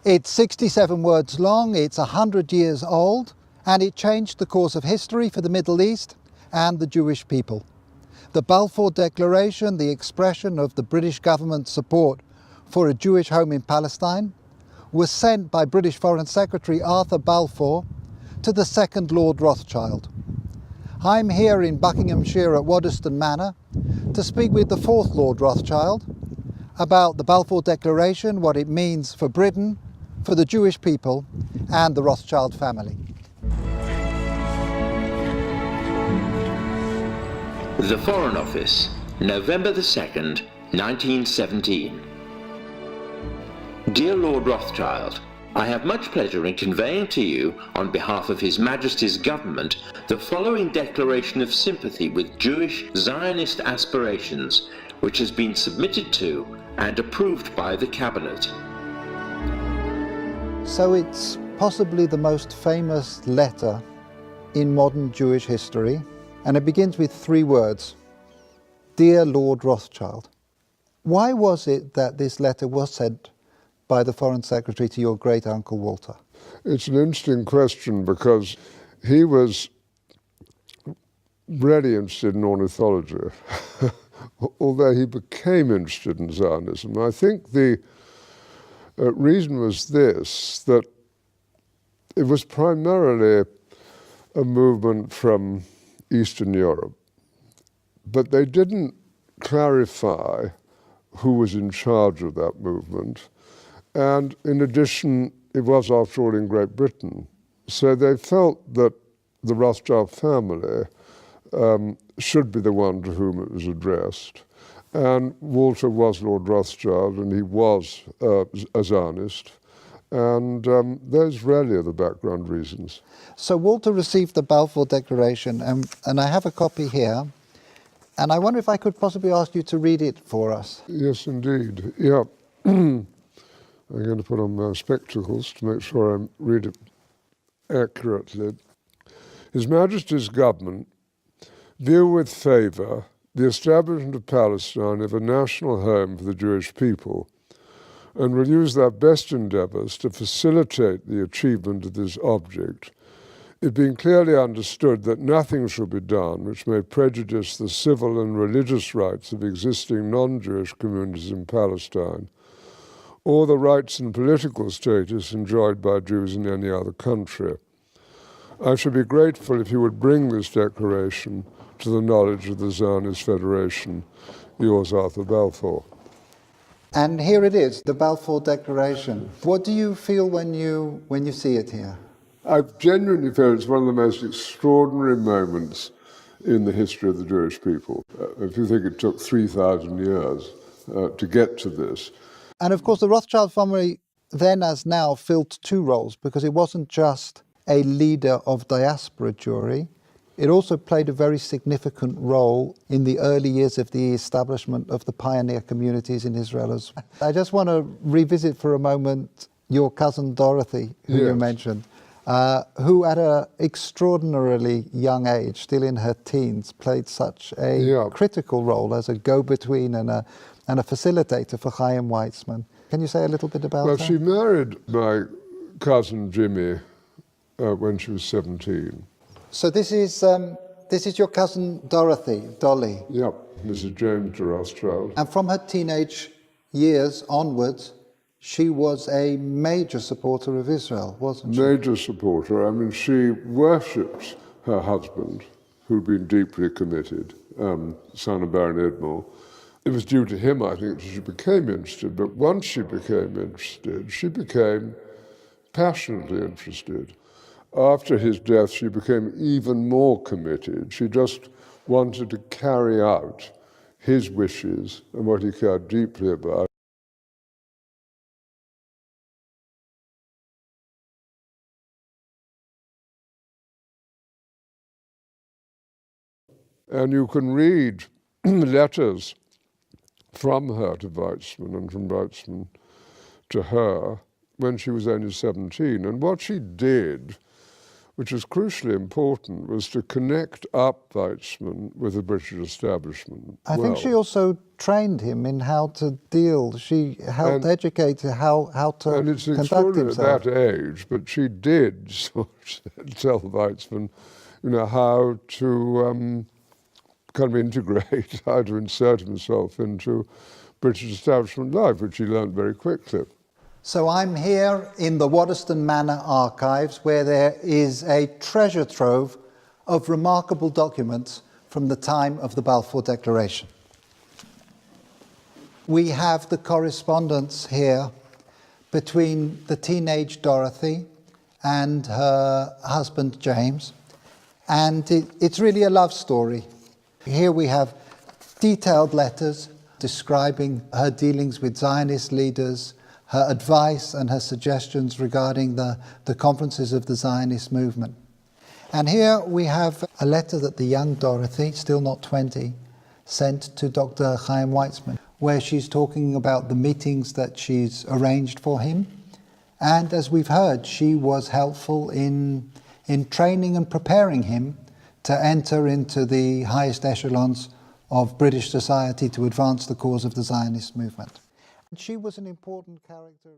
It's 67 words long, it's 100 years old, and it changed the course of history for the Middle East and the Jewish people. The Balfour Declaration, the expression of the British government's support for a Jewish home in Palestine, was sent by British Foreign Secretary Arthur Balfour to the second Lord Rothschild. I'm here in Buckinghamshire at Waddesdon Manor to speak with the fourth Lord Rothschild about the Balfour Declaration, what it means for Britain, for the Jewish people and the Rothschild family. The Foreign Office, November the 2nd, 1917. Dear Lord Rothschild, I have much pleasure in conveying to you, on behalf of His Majesty's Government, the following declaration of sympathy with Jewish Zionist aspirations, which has been submitted to and approved by the Cabinet. So it's possibly the most famous letter in modern Jewish history, and it begins with three words: Dear Lord Rothschild. Why was it that this letter was sent by the Foreign Secretary to your great-uncle Walter? It's an interesting question because he was really interested in ornithology, although he became interested in Zionism. I think the reason was this, that it was primarily a movement from Eastern Europe, but they didn't clarify who was in charge of that movement. And in addition, it was, after all, in Great Britain. So they felt that the Rothschild family should be the one to whom it was addressed. And Walter was Lord Rothschild, and he was a Zionist. And those really are the background reasons. So Walter received the Balfour Declaration, and I have a copy here. And I wonder if I could possibly ask you to read it for us. Yes, indeed. Yeah. I'm going to put on my spectacles to make sure I read it accurately. His Majesty's Government view with favour the establishment of Palestine as a national home for the Jewish people, and will use their best endeavours to facilitate the achievement of this object, it being clearly understood that nothing shall be done which may prejudice the civil and religious rights of existing non-Jewish communities in Palestine, or the rights and political status enjoyed by Jews in any other country. I should be grateful if you would bring this declaration to the knowledge of the Zionist Federation. Yours, Arthur Balfour. And here it is, the Balfour Declaration. What do you feel when you see it here? I genuinely feel it's one of the most extraordinary moments in the history of the Jewish people. If you think it took 3,000 years to get to this. And of course, the Rothschild family then as now filled two roles, because it wasn't just a leader of diaspora Jewry, it also played a very significant role in the early years of the establishment of the pioneer communities in Israel as well. I just want to revisit for a moment your cousin Dorothy, who you mentioned, who at an extraordinarily young age, still in her teens, played such a critical role as a go-between and a facilitator for Chaim Weizmann. Can you say a little bit about that? Well, she married my cousin Jimmy when she was 17. So this is your cousin Dorothy, Dolly. Yep, Mrs. James de Rothschild. And from her teenage years onwards, she was a major supporter of Israel, wasn't she? Major supporter. I mean, she worshipped her husband, who'd been deeply committed, son of Baron Edmore. It was due to him, I think, that she became interested. But once she became interested, she became passionately interested. After his death, she became even more committed. She just wanted to carry out his wishes and what he cared deeply about. And you can read letters from her to Weizmann and from Weizmann to her when she was only 17. And what she did which was crucially important, was to connect up Weizmann with the British establishment. I think she also trained him in how to deal. She helped educate him how to and it's conduct extraordinary himself. at that age, but she did sort of tell Weizmann, how to kind of integrate, how to insert himself into British establishment life, which he learned very quickly. So I'm here in the Waddesdon Manor archives, where there is a treasure trove of remarkable documents from the time of the Balfour Declaration. We have the correspondence here between the teenage Dorothy and her husband James, and it's really a love story. Here we have detailed letters describing her dealings with Zionist leaders, her advice and her suggestions regarding the conferences of the Zionist movement. And here we have a letter that the young Dorothy, still not 20, sent to Dr. Chaim Weizmann, where she's talking about the meetings that she's arranged for him. And as we've heard, she was helpful in training and preparing him to enter into the highest echelons of British society to advance the cause of the Zionist movement. She was an important character.